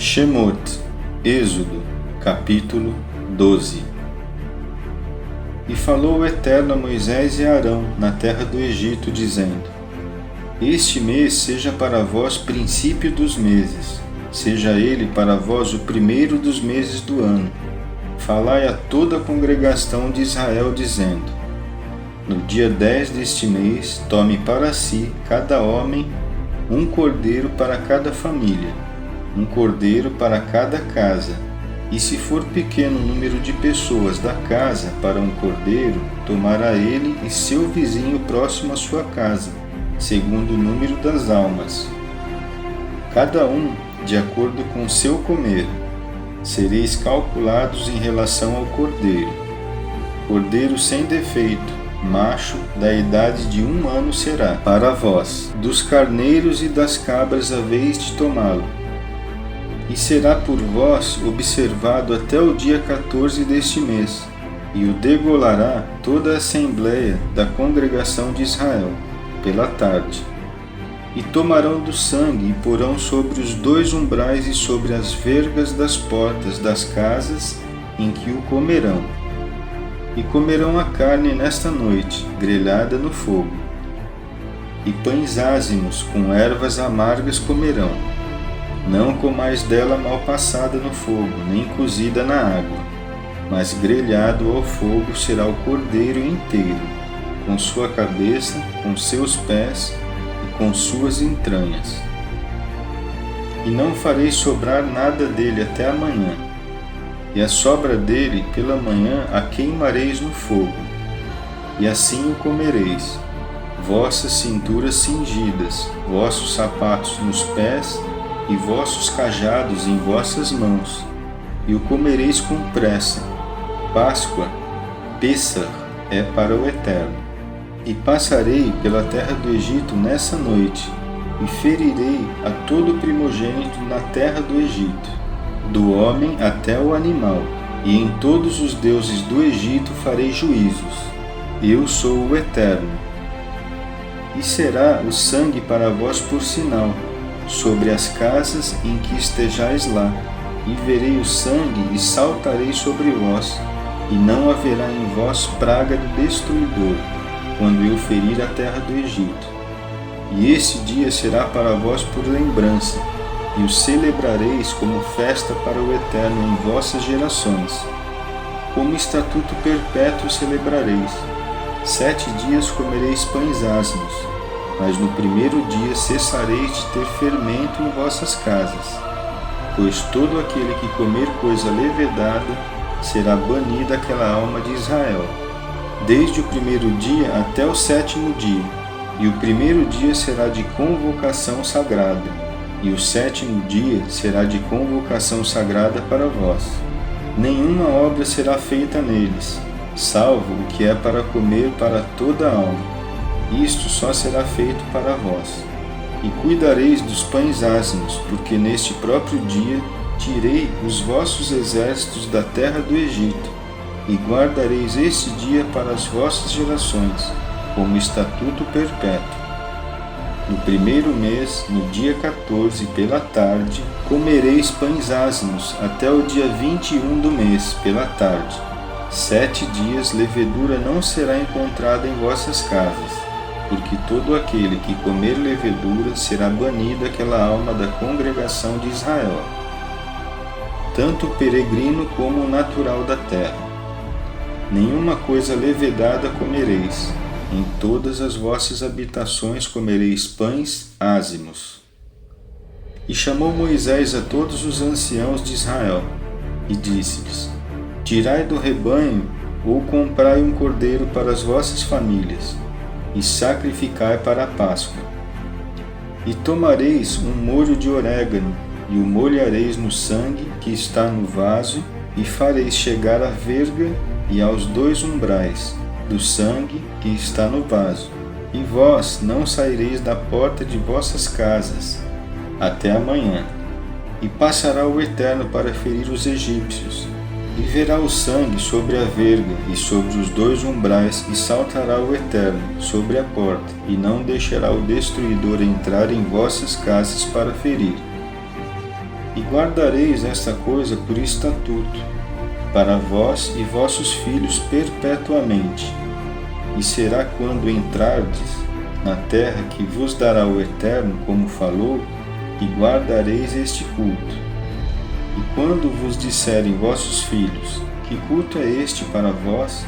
Shemot, Êxodo, capítulo 12. E falou o Eterno a Moisés e a Arão na terra do Egito, dizendo: Este mês seja para vós princípio dos meses, seja ele para vós o primeiro dos meses do ano. Falai a toda a congregação de Israel, dizendo: No dia 10 deste mês, tome para si, cada homem, um cordeiro para cada família, um cordeiro para cada casa, e se for pequeno o número de pessoas da casa para um cordeiro, tomará ele e seu vizinho próximo à sua casa, segundo o número das almas. Cada um de acordo com o seu comer. Sereis calculados em relação ao cordeiro. Cordeiro sem defeito, macho, da idade de 1 ano será para vós. Dos carneiros e das cabras haveis de tomá-lo. E será por vós observado até o dia 14 deste mês, e o degolará toda a assembleia da congregação de Israel, pela tarde. E tomarão do sangue e porão sobre os 2 umbrais e sobre as vergas das portas das casas em que o comerão. E comerão a carne nesta noite, grelhada no fogo. E pães ázimos com ervas amargas comerão. Não comais dela mal passada no fogo, nem cozida na água, mas grelhado ao fogo será o cordeiro inteiro, com sua cabeça, com seus pés e com suas entranhas. E não fareis sobrar nada dele até amanhã, e a sobra dele pela manhã a queimareis no fogo, e assim o comereis, vossas cinturas cingidas, vossos sapatos nos pés e vossos cajados em vossas mãos, e o comereis com pressa. Páscoa, Pêssar, é para o Eterno. E passarei pela terra do Egito nessa noite, e ferirei a todo primogênito na terra do Egito, do homem até o animal, e em todos os deuses do Egito farei juízos. Eu sou o Eterno. E será o sangue para vós por sinal sobre as casas em que estejais lá, e verei o sangue e saltarei sobre vós, e não haverá em vós praga do destruidor, quando eu ferir a terra do Egito. E esse dia será para vós por lembrança, e o celebrareis como festa para o Eterno em vossas gerações. Como estatuto perpétuo celebrareis. 7 dias comereis pães ázimos, mas no primeiro dia cessareis de ter fermento em vossas casas. Pois todo aquele que comer coisa levedada será banida aquela alma de Israel, desde o primeiro dia até o 7º dia. E o primeiro dia será de convocação sagrada, e o 7º dia será de convocação sagrada para vós. Nenhuma obra será feita neles, salvo o que é para comer para toda a alma. Isto só será feito para vós. E cuidareis dos pães ázimos, porque neste próprio dia tirei os vossos exércitos da terra do Egito, e guardareis este dia para as vossas gerações, como estatuto perpétuo. No primeiro mês, no dia 14, pela tarde, comereis pães ázimos até o dia 21 do mês, pela tarde. 7 dias levedura não será encontrada em vossas casas, porque todo aquele que comer levedura será banido aquela alma da congregação de Israel, tanto o peregrino como o natural da terra. Nenhuma coisa levedada comereis, em todas as vossas habitações comereis pães ázimos. E chamou Moisés a todos os anciãos de Israel, e disse-lhes: Tirai do rebanho ou comprai um cordeiro para as vossas famílias, e sacrificai para a Páscoa. E tomareis um molho de orégano, e o molhareis no sangue que está no vaso, e fareis chegar à verga e aos 2 umbrais do sangue que está no vaso. E vós não saireis da porta de vossas casas até amanhã. E passará o Eterno para ferir os egípcios, e verá o sangue sobre a verga e sobre os 2 umbrais, e saltará o Eterno sobre a porta, e não deixará o destruidor entrar em vossas casas para ferir. E guardareis esta coisa por estatuto, para vós e vossos filhos perpetuamente. E será quando entrardes na terra que vos dará o Eterno, como falou, que guardareis este culto. E quando vos disserem vossos filhos, que culto é este para vós?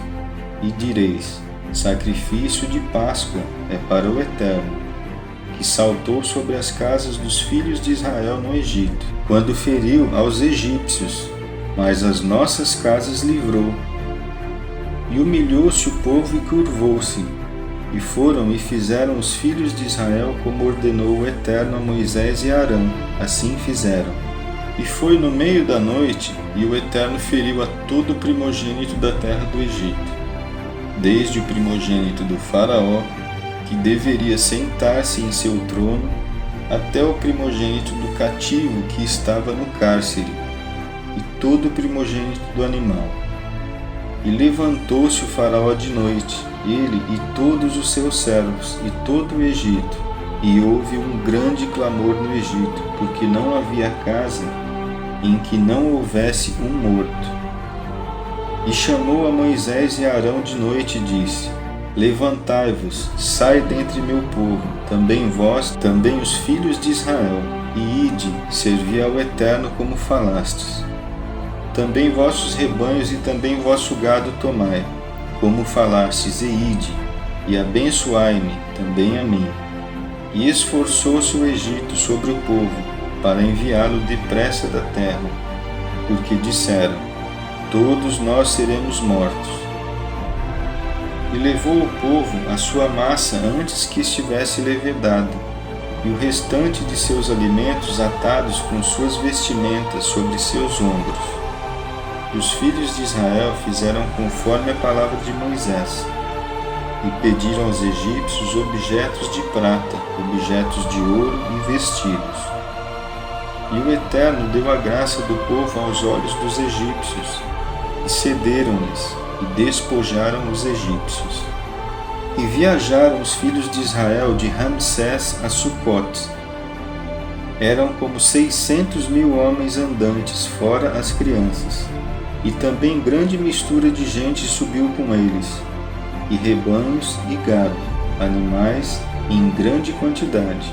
E direis, sacrifício de Páscoa é para o Eterno, que saltou sobre as casas dos filhos de Israel no Egito, quando feriu aos egípcios, mas as nossas casas livrou. E humilhou-se o povo e curvou-se, e foram e fizeram os filhos de Israel como ordenou o Eterno a Moisés e a Arão, assim fizeram. E foi no meio da noite, e o Eterno feriu a todo o primogênito da terra do Egito, desde o primogênito do faraó, que deveria sentar-se em seu trono, até o primogênito do cativo que estava no cárcere, e todo o primogênito do animal. E levantou-se o faraó de noite, ele e todos os seus servos, e todo o Egito, e houve um grande clamor no Egito, porque não havia casa em que não houvesse um morto. E chamou a Moisés e a Arão de noite e disse: Levantai-vos, sai dentre meu povo, também vós, também os filhos de Israel, e ide, servi ao Eterno como falastes. Também vossos rebanhos e também vosso gado tomai, como falastes, e ide, e abençoai-me também a mim. E esforçou-se o Egito sobre o povo, para enviá-lo depressa da terra, porque disseram: todos nós seremos mortos. E levou o povo a sua massa antes que estivesse levedada, e o restante de seus alimentos atados com suas vestimentas sobre seus ombros. E os filhos de Israel fizeram conforme a palavra de Moisés, e pediram aos egípcios objetos de prata, objetos de ouro e vestidos. E o Eterno deu a graça do povo aos olhos dos egípcios, e cederam-lhes, e despojaram os egípcios. E viajaram os filhos de Israel de Ramsés a Sucote. Eram como 600.000 homens andantes, fora as crianças. E também grande mistura de gente subiu com eles, e rebanhos e gado, animais em grande quantidade.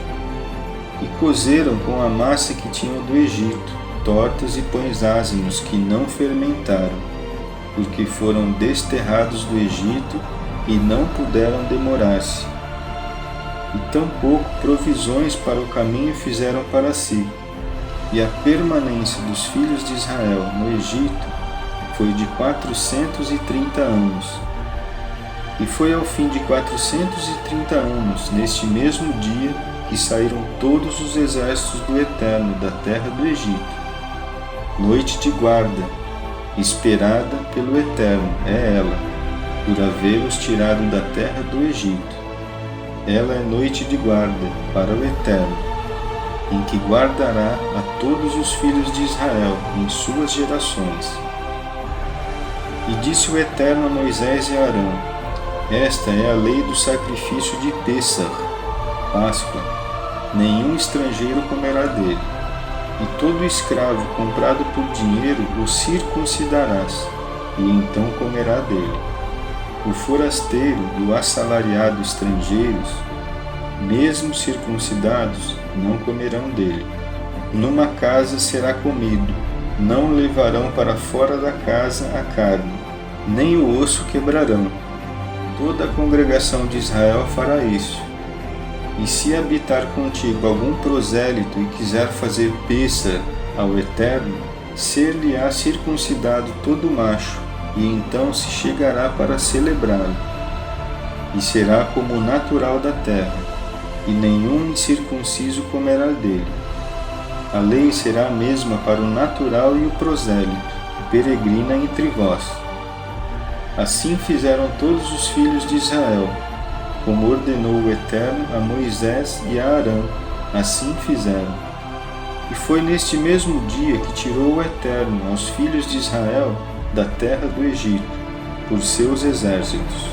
E cozeram com a massa que tinham do Egito, tortas e pães ázimos que não fermentaram, porque foram desterrados do Egito e não puderam demorar-se. E tampouco provisões para o caminho fizeram para si. E a permanência dos filhos de Israel no Egito foi de 430 anos. E foi ao fim de 430 anos, neste mesmo dia, que saíram todos os exércitos do Eterno da terra do Egito. Noite de guarda, esperada pelo Eterno é ela, por havê-los tirado da terra do Egito. Ela é noite de guarda para o Eterno, em que guardará a todos os filhos de Israel em suas gerações. E disse o Eterno a Moisés e a Arão: Esta é a lei do sacrifício de Pêssar, Páscoa. Nenhum estrangeiro comerá dele. E todo escravo comprado por dinheiro o circuncidarás, e então comerá dele. O forasteiro e o assalariado estrangeiros, mesmo circuncidados, não comerão dele. Numa casa será comido, não levarão para fora da casa a carne, nem o osso quebrarão. Toda a congregação de Israel fará isso. E se habitar contigo algum prosélito e quiser fazer Pêssar ao Eterno, ser-lhe-á circuncidado todo macho, e então se chegará para celebrá-lo. E será como o natural da terra, e nenhum incircunciso comerá dele. A lei será a mesma para o natural e o prosélito, peregrina entre vós. Assim fizeram todos os filhos de Israel, como ordenou o Eterno a Moisés e a Arão, assim fizeram. E foi neste mesmo dia que tirou o Eterno aos filhos de Israel da terra do Egito, por seus exércitos.